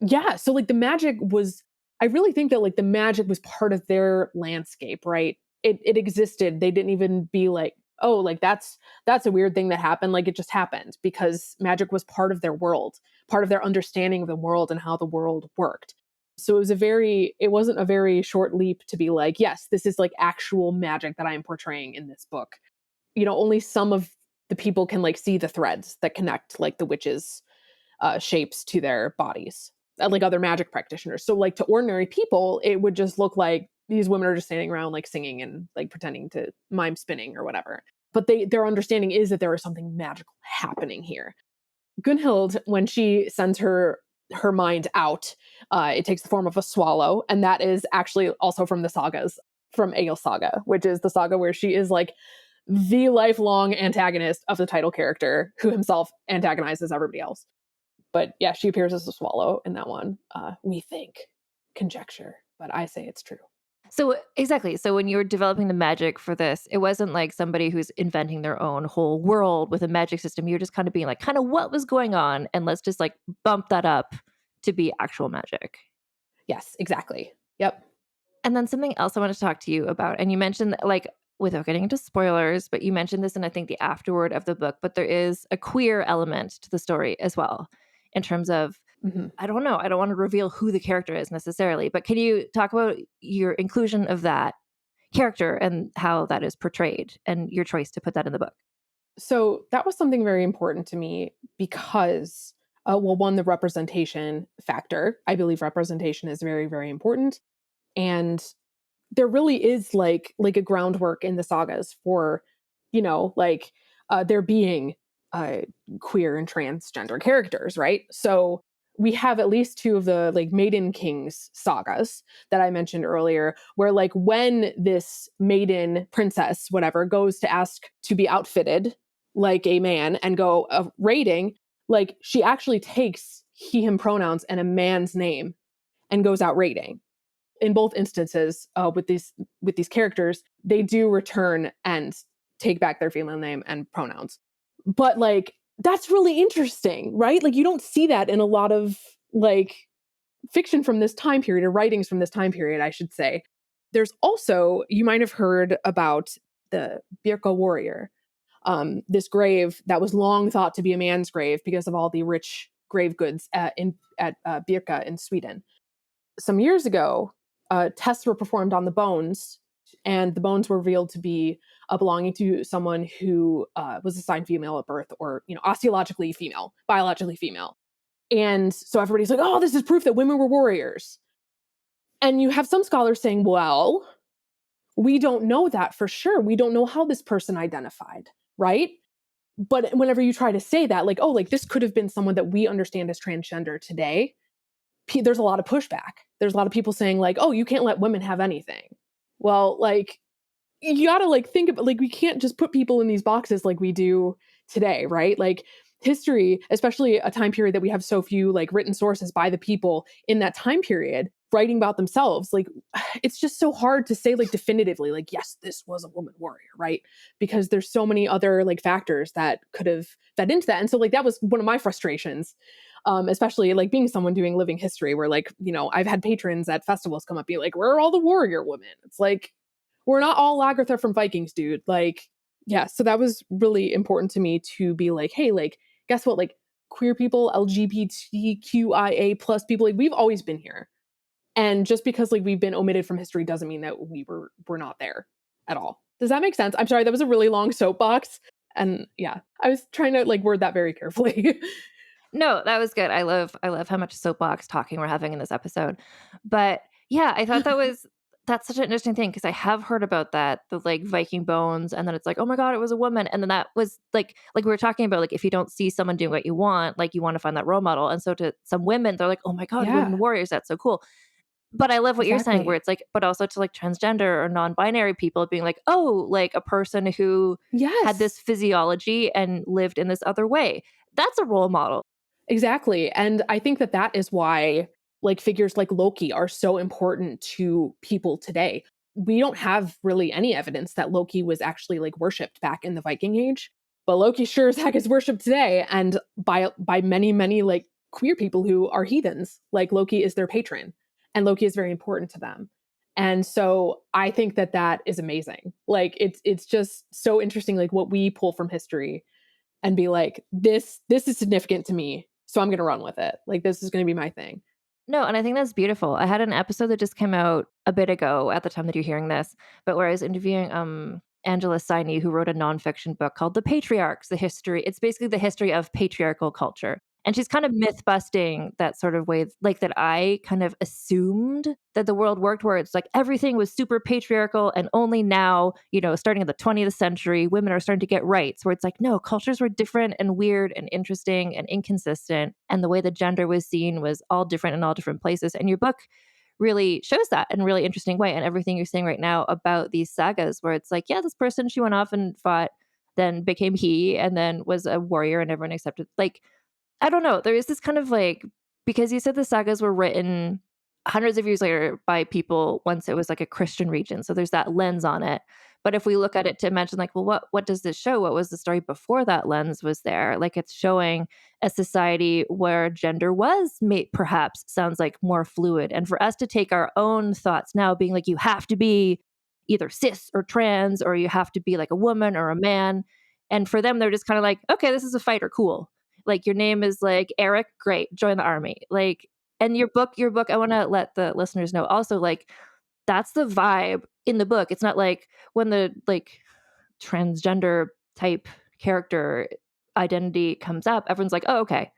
Yeah, so like the magic was, I really think that like the magic was part of their landscape, right? It existed. They didn't even be like, oh, like that's a weird thing that happened. Like it just happened, because magic was part of their world, part of their understanding of the world and how the world worked. So it wasn't a very short leap to be like, yes, this is like actual magic that I am portraying in this book. You know, only some of the people can like see the threads that connect like the witches' shapes to their bodies, like other magic practitioners. So like to ordinary people, it would just look like these women are just standing around like singing and like pretending to mime spinning or whatever. But their understanding is that there is something magical happening here. Gunnhild, when she sends her mind out, it takes the form of a swallow. And that is actually also from the sagas, from Egil Saga, which is the saga where she is like the lifelong antagonist of the title character, who himself antagonizes everybody else. But yeah, she appears as a swallow in that one. We think, conjecture, but I say it's true. So exactly. So when you were developing the magic for this, it wasn't like somebody who's inventing their own whole world with a magic system. You're just kind of being like, kind of what was going on, and let's just like bump that up to be actual magic. Yes, exactly. Yep. And then something else I wanted to talk to you about, and you mentioned like, without getting into spoilers, but you mentioned this in I think the afterword of the book, but there is a queer element to the story as well. In terms of, I don't know, I don't want to reveal who the character is necessarily, but can you talk about your inclusion of that character and how that is portrayed and your choice to put that in the book? So that was something very important to me because, one, the representation factor. I believe representation is very, very important. And there really is like a groundwork in the sagas for, you know, like there being queer and transgender characters, right? So we have at least two of the like Maiden Kings sagas that I mentioned earlier, where like when this maiden princess, whatever, goes to ask to be outfitted like a man and go raiding, like she actually takes he, him pronouns and a man's name and goes out raiding. in both instances with these characters, they do return and take back their female name and pronouns. But like, that's really interesting, right? Like, you don't see that in a lot of like fiction from this time period, or writings from this time period, I should say. There's also, you might have heard about the Birka warrior, this grave that was long thought to be a man's grave because of all the rich grave goods at Birka in Sweden. Some years ago, tests were performed on the bones, and the bones were revealed to be belonging to someone who was assigned female at birth, or osteologically female, biologically female. And so everybody's like, oh, this is proof that women were warriors. And you have some scholars saying, well, we don't know that for sure. We don't know how this person identified, right? But whenever you try to say that, like, oh, like this could have been someone that we understand as transgender today, there's a lot of pushback. There's a lot of people saying like, oh, you can't let women have anything. Well, like, you gotta like think about, like, we can't just put people in these boxes like we do today, right? Like, history, especially a time period that we have so few like written sources by the people in that time period writing about themselves, like, it's just so hard to say like definitively, like, yes, this was a woman warrior, right? Because there's so many other like factors that could have fed into that. And so like, that was one of my frustrations, especially like being someone doing living history, where like, I've had patrons at festivals come up be like, where are all the warrior women? It's like, we're not all Lagertha from Vikings, dude. Like, yeah. So that was really important to me to be like, hey, like, guess what? Like, queer people, LGBTQIA plus people, like, we've always been here. And just because like we've been omitted from history doesn't mean that we're not there at all. Does that make sense? I'm sorry, that was a really long soapbox. And yeah, I was trying to like word that very carefully. No, that was good. I love how much soapbox talking we're having in this episode. But yeah, I thought that's such an interesting thing, because I have heard about that, the like Viking bones, and then it's like, oh my God, it was a woman. And then that was like we were talking about, like, if you don't see someone doing what you want, like, you want to find that role model. And so to some women, they're like, oh my God, women warriors, that's so cool. But I love what you're saying, where it's like, but also to like transgender or non-binary people being like, oh, like a person who had this physiology and lived in this other way. That's a role model. Exactly. And I think that that is why like figures like Loki are so important to people today. We don't have really any evidence that Loki was actually like worshipped back in the Viking Age, but Loki sure as heck is worshipped today, and by many, many like queer people who are heathens. Like, Loki is their patron, and Loki is very important to them. And so I think that that is amazing. Like, it's just so interesting, like what we pull from history and be like, this is significant to me, so I'm going to run with it. Like, this is going to be my thing. No, and I think that's beautiful. I had an episode that just came out a bit ago at the time that you're hearing this, but where I was interviewing Angela Saini, who wrote a nonfiction book called The Patriarchs, it's basically the history of patriarchal culture. And she's kind of myth busting that sort of way, like, that I kind of assumed that the world worked, where it's like everything was super patriarchal, and only now, starting in the 20th century, women are starting to get rights, where it's like, no, cultures were different and weird and interesting and inconsistent. And the way that gender was seen was all different in all different places. And your book really shows that in a really interesting way. And everything you're saying right now about these sagas, where it's like, yeah, this person, she went off and fought, then became he, and then was a warrior, and everyone accepted. Like, I don't know. There is this kind of like, because you said the sagas were written hundreds of years later by people once it was like a Christian region. So there's that lens on it. But if we look at it to imagine like, well, what does this show? What was the story before that lens was there? Like, it's showing a society where gender was perhaps sounds like more fluid. And for us to take our own thoughts now being like, you have to be either cis or trans, or you have to be like a woman or a man. And for them, they're just kind of like, okay, this is a fighter. Cool. Like, your name is like Eric, great, join the army. Like, and your book, I want to let the listeners know also, like, that's the vibe in the book. It's not like when the like transgender type character identity comes up, everyone's like, oh, okay.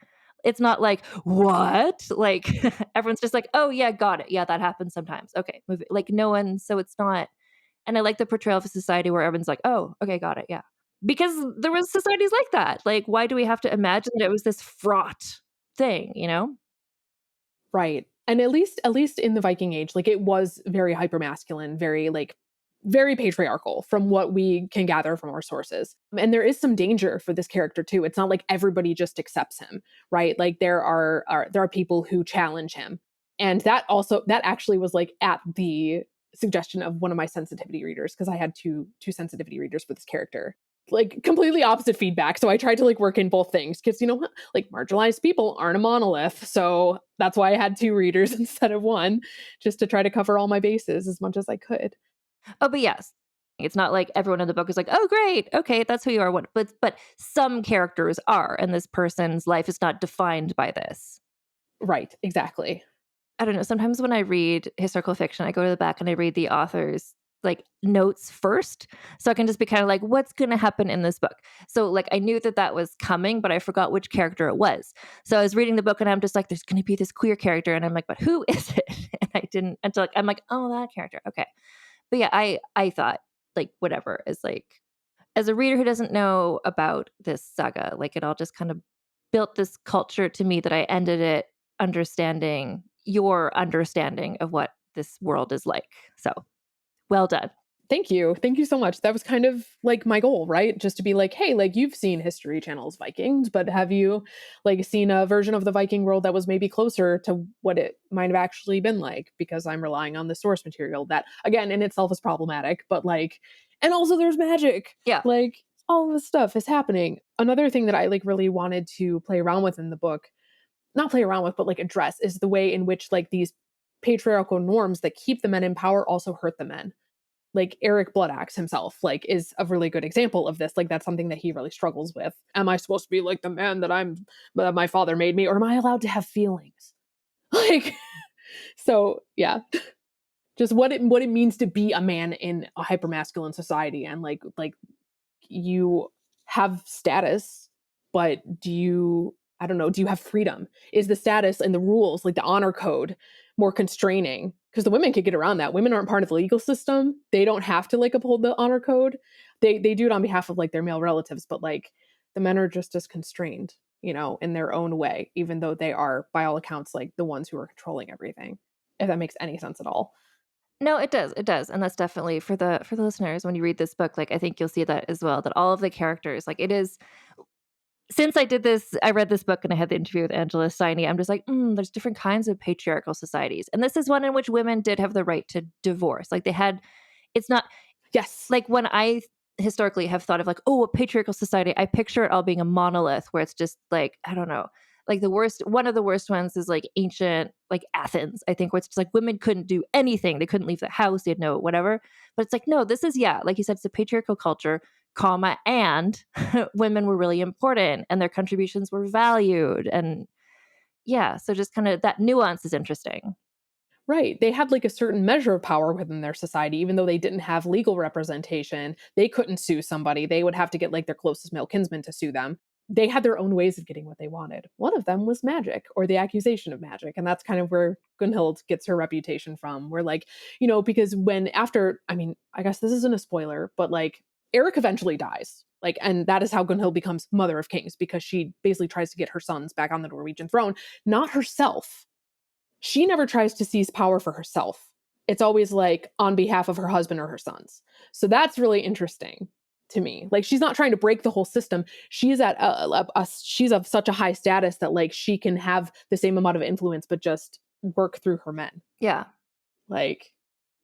It's not like, what? Like, everyone's just like, oh yeah, got it. Yeah, that happens sometimes. Okay, move it. Like, no one, so it's not. And I like the portrayal of a society where everyone's like, oh, okay, got it. Yeah. Because there was societies like that. Like, why do we have to imagine that it was this fraught thing, Right. And at least in the Viking Age, like, it was very hypermasculine, very patriarchal from what we can gather from our sources. And there is some danger for this character too. It's not like everybody just accepts him, right? Like, there are people who challenge him. And that actually was like at the suggestion of one of my sensitivity readers, because I had two sensitivity readers for this character. Like completely opposite feedback. So I tried to like work in both things, because you know what? Like marginalized people aren't a monolith. So that's why I had 2 readers instead of 1, just to try to cover all my bases as much as I could. Oh, but yes. It's not like everyone in the book is like, oh, great. Okay, that's who you are. But some characters are, and this person's life is not defined by this. Right, exactly. I don't know. Sometimes when I read historical fiction, I go to the back and I read the author's like notes first. So I can just be kind of like, what's going to happen in this book? So like I knew that was coming, but I forgot which character it was. So I was reading the book and I'm just like, there's going to be this queer character. And I'm like, but who is it? And I didn't until like, I'm like, oh, that character. Okay. But yeah, I thought like whatever is like, as a reader who doesn't know about this saga, like it all just kind of built this culture to me that I ended it understanding your understanding of what this world is like. So well done. Thank you. Thank you so much. That was kind of like my goal, right? Just to be like, hey, like you've seen History Channel's Vikings, but have you like seen a version of the Viking world that was maybe closer to what it might have actually been like? Because I'm relying on the source material that, again, in itself is problematic, but like, and also there's magic. Yeah. Like all of this stuff is happening. Another thing that I like really wanted to play around with in the book, not play around with, but like address, is the way in which like these patriarchal norms that keep the men in power also hurt the men. Like Eric Bloodaxe himself, like, is a really good example of this. Like, that's something that he really struggles with. Am I supposed to be like the man that my father made me, or am I allowed to have feelings? Like, so yeah, just what it means to be a man in a hypermasculine society, and like you have status, but do you have freedom? Is the status and the rules, like the honor code, more constraining? Because the women could get around that. Women aren't part of the legal system. They don't have to like uphold the honor code. They do it on behalf of like their male relatives, but like the men are just as constrained, you know, in their own way, even though they are, by all accounts, like the ones who are controlling everything. If that makes any sense at all. No, it does. It does. And that's definitely for the listeners, when you read this book, like I think you'll see that as well, that all of the characters, like it is, since I read this book and I had the interview with Angela Steiny, I'm just like, there's different kinds of patriarchal societies. And this is one in which women did have the right to divorce. Like it's not, yes. Like when I historically have thought of like, oh, a patriarchal society, I picture it all being a monolith where it's just like, I don't know, like one of the worst ones is like ancient, like Athens, I think, where it's just like women couldn't do anything. They couldn't leave the house. They had no whatever. But it's like, no, this is, like you said, it's a patriarchal culture, and women were really important and their contributions were valued. And so just kind of that nuance is interesting. Right. They had like a certain measure of power within their society, even though they didn't have legal representation. They couldn't sue somebody. They would have to get like their closest male kinsman to sue them. They had their own ways of getting what they wanted. One of them was magic, or the accusation of magic. And that's kind of where Gunnhild gets her reputation from. Where like, you know, because I guess this isn't a spoiler, but like Eric eventually dies. Like, and that is how Gunnhild becomes Mother of Kings, because she basically tries to get her sons back on the Norwegian throne, not herself. She never tries to seize power for herself. It's always like on behalf of her husband or her sons. So that's really interesting to me. Like, she's not trying to break the whole system. She's she's of such a high status that like she can have the same amount of influence, but just work through her men. Yeah. Like,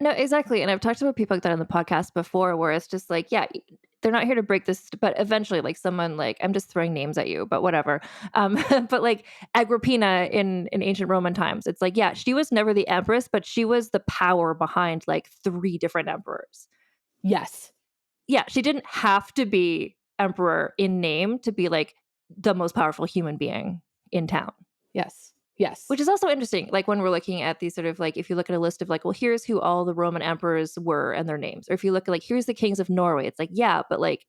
no, exactly. And I've talked about people like that on the podcast before, where it's just like, they're not here to break this, but eventually like someone like, I'm just throwing names at you, but whatever. But like Agrippina in ancient Roman times, it's like, she was never the empress, but she was the power behind like 3 different emperors. Yes. Yeah. She didn't have to be emperor in name to be like the most powerful human being in town. Yes. Yes. Which is also interesting. Like when we're looking at these sort of like, if you look at a list of like, well, here's who all the Roman emperors were and their names. Or if you look at like, here's the kings of Norway. It's like, but like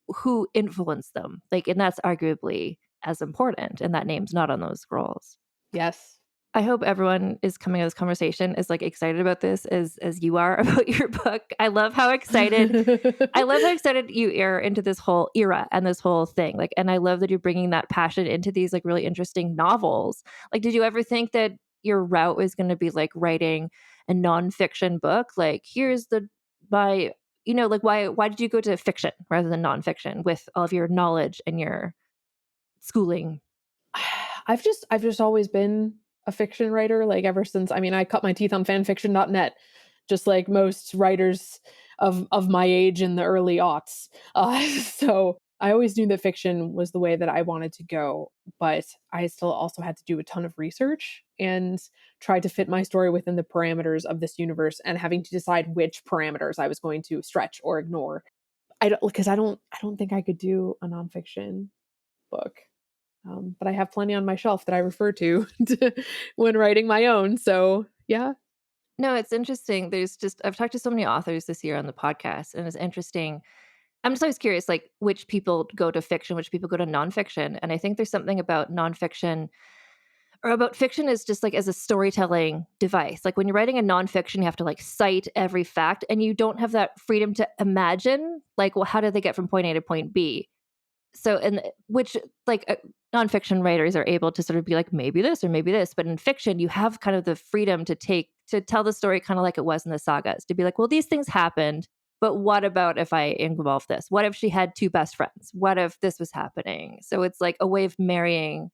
who influenced them? Like, and that's arguably as important. And that name's not on those scrolls. Yes. I hope everyone is coming to this conversation is like excited about this as you are about your book. I love how excited you are into this whole era and this whole thing. Like, and I love that you're bringing that passion into these like really interesting novels. Like, did you ever think that your route was going to be like writing a nonfiction book? Like, here's why did you go to fiction rather than nonfiction with all of your knowledge and your schooling? I've just always been a fiction writer, like ever since, I mean, I cut my teeth on fanfiction.net, just like most writers of my age in the early aughts. So I always knew that fiction was the way that I wanted to go, but I still also had to do a ton of research and try to fit my story within the parameters of this universe and having to decide which parameters I was going to stretch or ignore. I don't think I could do a nonfiction book. But I have plenty on my shelf that I refer to when writing my own. So yeah. No, it's interesting. I've talked to so many authors this year on the podcast, and it's interesting. I'm just always curious, like, which people go to fiction, which people go to nonfiction. And I think there's something about nonfiction or about fiction is just like as a storytelling device. Like when you're writing a nonfiction, you have to like cite every fact and you don't have that freedom to imagine, like, well, how did they get from point A to point B? So, and which like nonfiction writers are able to sort of be like, maybe this or maybe this. But in fiction, you have kind of the freedom to tell the story kind of like it was in the sagas, to be like, well, these things happened. But what about if I involve this? What if she had two best friends? What if this was happening? So it's like a way of marrying,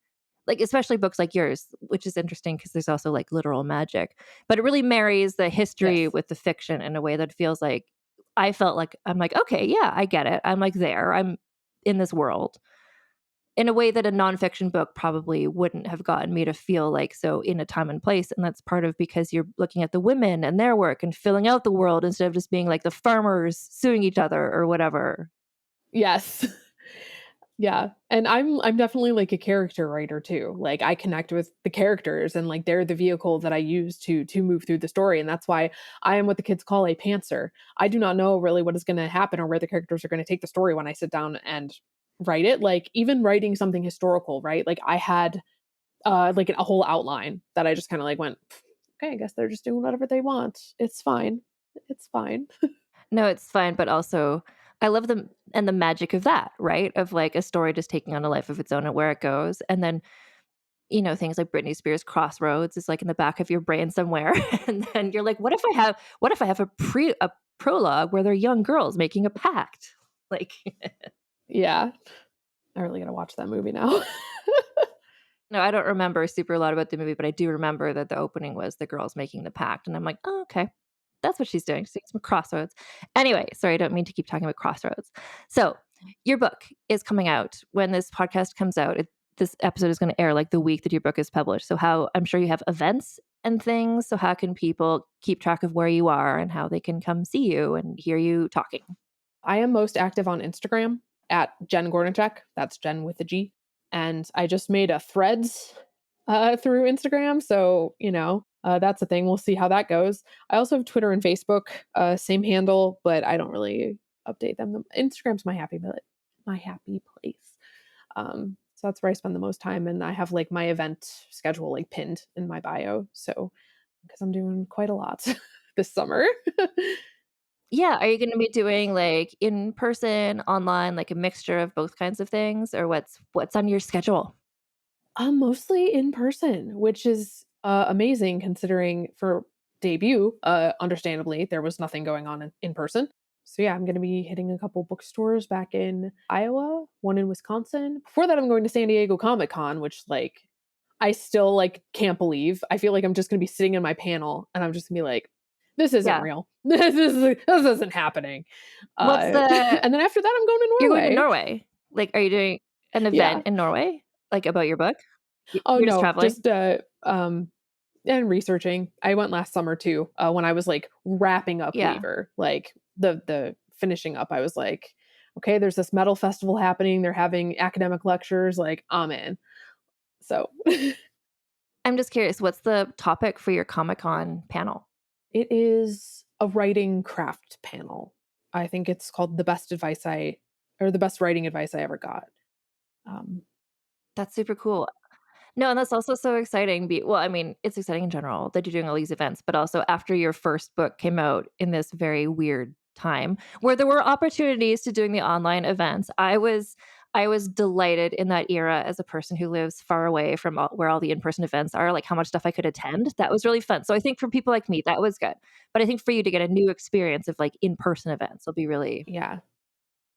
like, especially books like yours, which is interesting because there's also like literal magic, but it really marries the history with the fiction in a way that feels like I felt like I'm like, okay, yeah, I get it. I'm like there. I'm in this world in a way that a nonfiction book probably wouldn't have gotten me to feel like so in a time and place. And that's part of because you're looking at the women and their work and filling out the world instead of just being like the farmers suing each other or whatever. Yes. Yeah. And I'm definitely like a character writer too. Like I connect with the characters and like they're the vehicle that I use to move through the story. And that's why I am what the kids call a pantser. I do not know really what is going to happen or where the characters are going to take the story when I sit down and write it. Like even writing something historical, right? Like I had like a whole outline that I just kind of like went, okay, I guess they're just doing whatever they want. It's fine. It's fine. No, it's fine, but also I love the magic of that, right? Of like a story just taking on a life of its own and where it goes. And then, you know, things like Britney Spears Crossroads is like in the back of your brain somewhere. And then you're like, what if I have a prologue where they're young girls making a pact? Like Yeah. I really gotta watch that movie now. No, I don't remember super a lot about the movie, but I do remember that the opening was the girls making the pact. And I'm like, oh, okay. That's what she's doing. She's doing some Crossroads. Anyway, sorry, I don't mean to keep talking about Crossroads. So your book is coming out when this podcast comes out. This episode is going to air like the week that your book is published. So I'm sure you have events and things. So how can people keep track of where you are and how they can come see you and hear you talking? I am most active on Instagram at Jen Gornichec. That's Jen with a G. And I just made a threads through Instagram. So, you know, that's a thing. We'll see how that goes. I also have Twitter and Facebook, same handle, but I don't really update them. Instagram's my happy place. So that's where I spend the most time. And I have like my event schedule like pinned in my bio. So, because I'm doing quite a lot this summer. Yeah. Are you going to be doing like in person, online, like a mixture of both kinds of things, or what's on your schedule? Mostly in person, which is amazing considering for debut, understandably, there was nothing going on in person. So yeah, I'm going to be hitting a couple bookstores back in Iowa, one in Wisconsin. Before that, I'm going to San Diego Comic Con, which like I still like can't believe. I feel like I'm just going to be sitting in my panel and I'm just going to be like, this isn't real. This isn't happening. And then after that, I'm going to Norway. You're going to Norway. Like, are you doing an event in Norway, like about your book? Oh You're no, just traveling? just and researching. I went last summer too, when I was like wrapping up Weaver, like the finishing up. I was like, okay, there's this metal festival happening. They're having academic lectures. Like, I'm in. So I'm just curious, what's the topic for your Comic-Con panel? It is a writing craft panel. I think it's called the best writing advice I ever got. That's super cool. No, and that's also so exciting. Well, I mean, it's exciting in general that you're doing all these events, but also after your first book came out in this very weird time where there were opportunities to doing the online events. I was delighted in that era as a person who lives far away from where all the in-person events are, like how much stuff I could attend. That was really fun. So I think for people like me, that was good. But I think for you to get a new experience of like in-person events will be really... Yeah.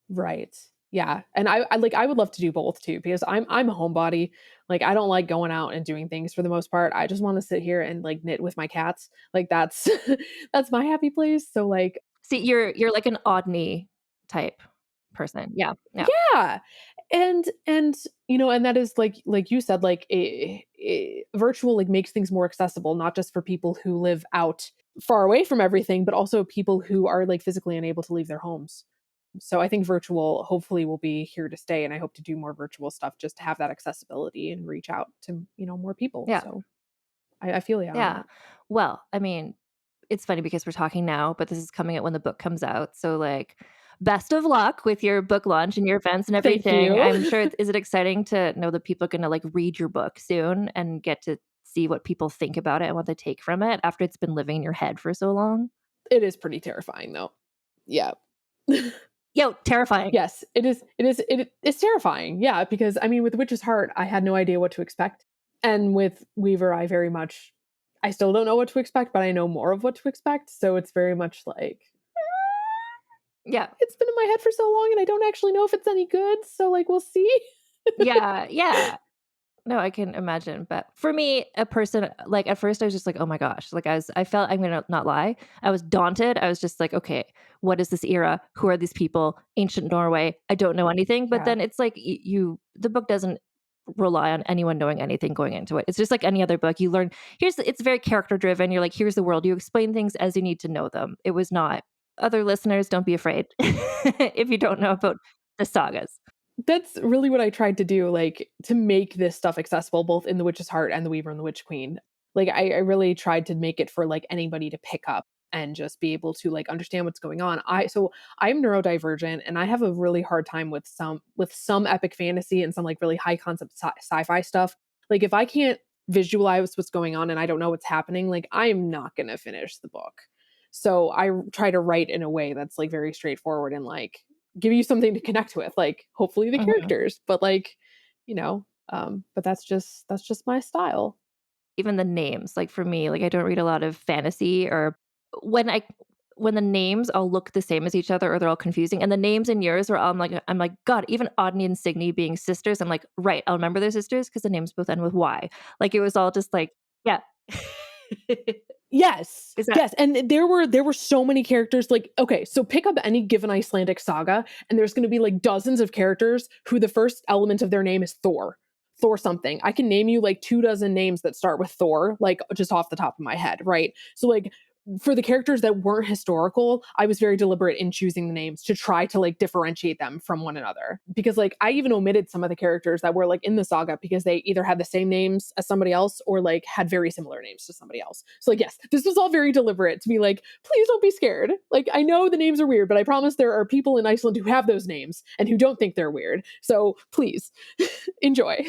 Right. Yeah. And I would love to do both too, because I'm a homebody. Like I don't like going out and doing things for the most part. I just want to sit here and like knit with my cats. Like that's that's my happy place. So like See, you're like an Odney type person. Yeah. Yeah. yeah. And you know, and that is like you said, like virtual like makes things more accessible, not just for people who live out far away from everything, but also people who are like physically unable to leave their homes. So I think virtual hopefully will be here to stay, and I hope to do more virtual stuff just to have that accessibility and reach out to, you know, more people. Yeah. So I feel you on Yeah. that. Well, I mean, it's funny because we're talking now, but this is coming out when the book comes out. So like best of luck with your book launch and your events and Thank everything. you. I'm sure is it exciting to know that people are going to like read your book soon and get to see what people think about it and what they take from it after it's been living in your head for so long? It is pretty terrifying though. Yeah. Yo, terrifying. Yes, it is. It's terrifying. Yeah, because I mean, with Witch's Heart, I had no idea what to expect, and with Weaver, I still don't know what to expect, but I know more of what to expect. So it's very much like, yeah, it's been in my head for so long, and I don't actually know if it's any good. So like, we'll see. Yeah, yeah. No, I can imagine. But for me, a person like at first I was just like, oh my gosh. Like I felt, I'm gonna not lie. I was daunted. I was just like, okay, what is this era? Who are these people? Ancient Norway. I don't know anything. But then it's like the book doesn't rely on anyone knowing anything going into it. It's just like any other book. You learn it's very character driven. You're like, here's the world. You explain things as you need to know them. It was not. Other listeners, don't be afraid if you don't know about the sagas. That's really what I tried to do, like to make this stuff accessible, both in The Witch's Heart and The Weaver and the Witch Queen. Like I really tried to make it for like anybody to pick up and just be able to like understand what's going on. I'm neurodivergent, and I have a really hard time with some epic fantasy and some like really high concept sci-fi stuff. Like if I can't visualize what's going on and I don't know what's happening, like I'm not going to finish the book. So I try to write in a way that's like very straightforward and like give you something to connect with, like hopefully the characters, but like, you know, but that's just my style. Even the names, like for me, like I don't read a lot of fantasy, or when the names all look the same as each other or they're all confusing, and the names in yours are all I'm like, God, even Odney and Signy being sisters, I'm like, right, I'll remember their sisters because the names both end with Y. Like it was all just like, yeah. Yes. Yes. And there were so many characters. Like, okay, so pick up any given Icelandic saga, and there's going to be like dozens of characters who the first element of their name is Thor something. I can name you like 24 names that start with Thor, like just off the top of my head. Right. So like, for the characters that weren't historical, I was very deliberate in choosing the names to try to like differentiate them from one another. Because like I even omitted some of the characters that were like in the saga because they either had the same names as somebody else or like had very similar names to somebody else. So like, yes, this was all very deliberate to be like, please don't be scared. Like I know the names are weird, but I promise there are people in Iceland who have those names and who don't think they're weird. So please enjoy.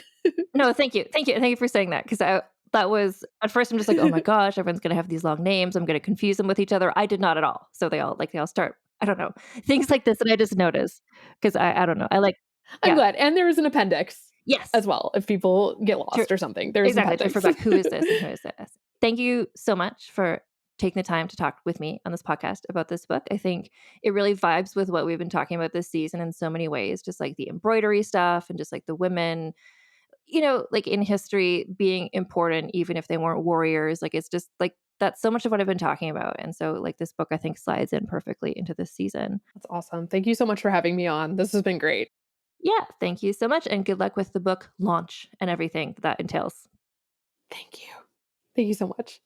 No, thank you. Thank you for saying that, because that was at first I'm just like, oh my gosh, everyone's gonna have these long names. I'm gonna confuse them with each other. I did not at all. So they all start, I don't know, things like this that I just noticed because I don't know. I'm glad. And there is an appendix. Yes. As well, if people get lost or something. There's exactly. an appendix. For like, who is this and who is this? Thank you so much for taking the time to talk with me on this podcast about this book. I think it really vibes with what we've been talking about this season in so many ways, just like the embroidery stuff and just like the women, you know, like in history being important, even if they weren't warriors. Like it's just like that's so much of what I've been talking about. And so like this book, I think, slides in perfectly into this season. That's awesome. Thank you so much for having me on. This has been great. Yeah, thank you so much. And good luck with the book launch and everything that entails. Thank you. Thank you so much.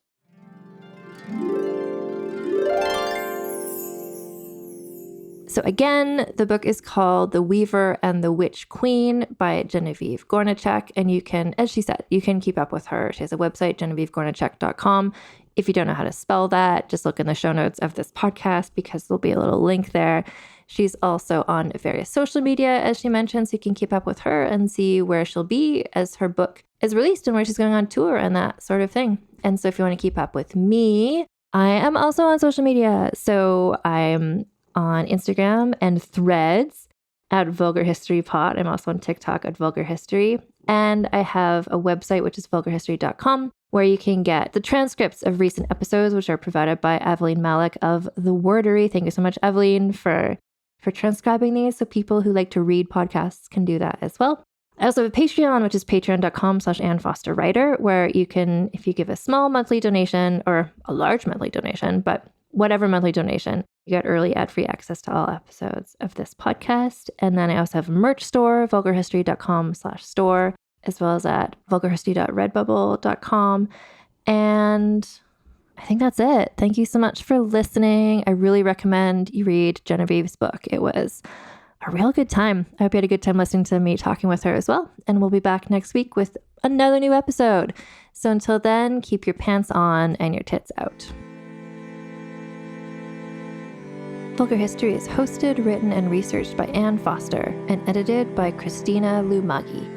So again, the book is called The Weaver and the Witch Queen by Genevieve Gornichec. And you can, as she said, you can keep up with her. She has a website, GenevieveGornichec.com. If you don't know how to spell that, just look in the show notes of this podcast because there'll be a little link there. She's also on various social media, as she mentioned, so you can keep up with her and see where she'll be as her book is released and where she's going on tour and that sort of thing. And so if you want to keep up with me, I am also on social media. So I'm on Instagram and Threads at Vulgar History Pod. I'm also on TikTok at Vulgar History. And I have a website, which is vulgarhistory.com, where you can get the transcripts of recent episodes, which are provided by Aveline Malik of The Wordery. Thank you so much, Aveline, for for transcribing these, so people who like to read podcasts can do that as well. I also have a Patreon, which is patreon.com/AnnFosterWriter, where you can, if you give a small monthly donation or a large monthly donation, but whatever monthly donation, you get early ad-free access to all episodes of this podcast. And then I also have a merch store, vulgarhistory.com/store, as well as at vulgarhistory.redbubble.com. And I think that's it. Thank you so much for listening. I really recommend you read Genevieve's book. It was a real good time. I hope you had a good time listening to me talking with her as well. And we'll be back next week with another new episode. So until then, keep your pants on and your tits out. Vulgar History is hosted, written, and researched by Ann Foster and edited by Christina Lumagi.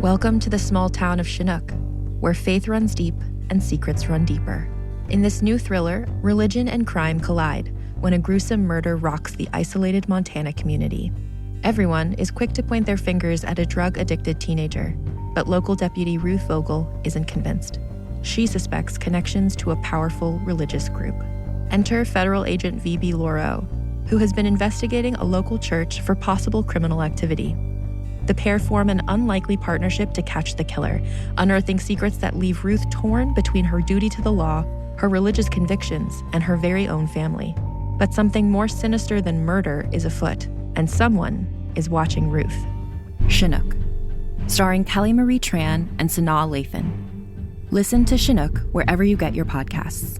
Welcome to the small town of Chinook, where faith runs deep and secrets run deeper. In this new thriller, religion and crime collide when a gruesome murder rocks the isolated Montana community. Everyone is quick to point their fingers at a drug-addicted teenager, but local deputy Ruth Vogel isn't convinced. She suspects connections to a powerful religious group. Enter federal agent V.B. Laureau, who has been investigating a local church for possible criminal activity. The pair form an unlikely partnership to catch the killer, unearthing secrets that leave Ruth torn between her duty to the law, her religious convictions, and her very own family. But something more sinister than murder is afoot, and someone is watching Ruth. Chinook, starring Kelly Marie Tran and Sanaa Lathan. Listen to Chinook wherever you get your podcasts.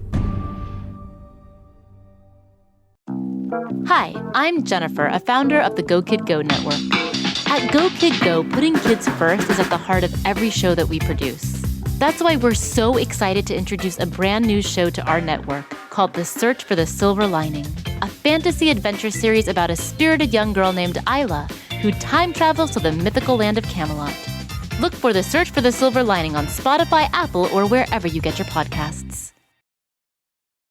Hi, I'm Jennifer, a founder of the Go Kid Go network. At Go Kid Go, putting kids first is at the heart of every show that we produce. That's why we're so excited to introduce a brand new show to our network called The Search for the Silver Lining, a fantasy adventure series about a spirited young girl named Isla who time travels to the mythical land of Camelot. Look for The Search for the Silver Lining on Spotify, Apple, or wherever you get your podcasts.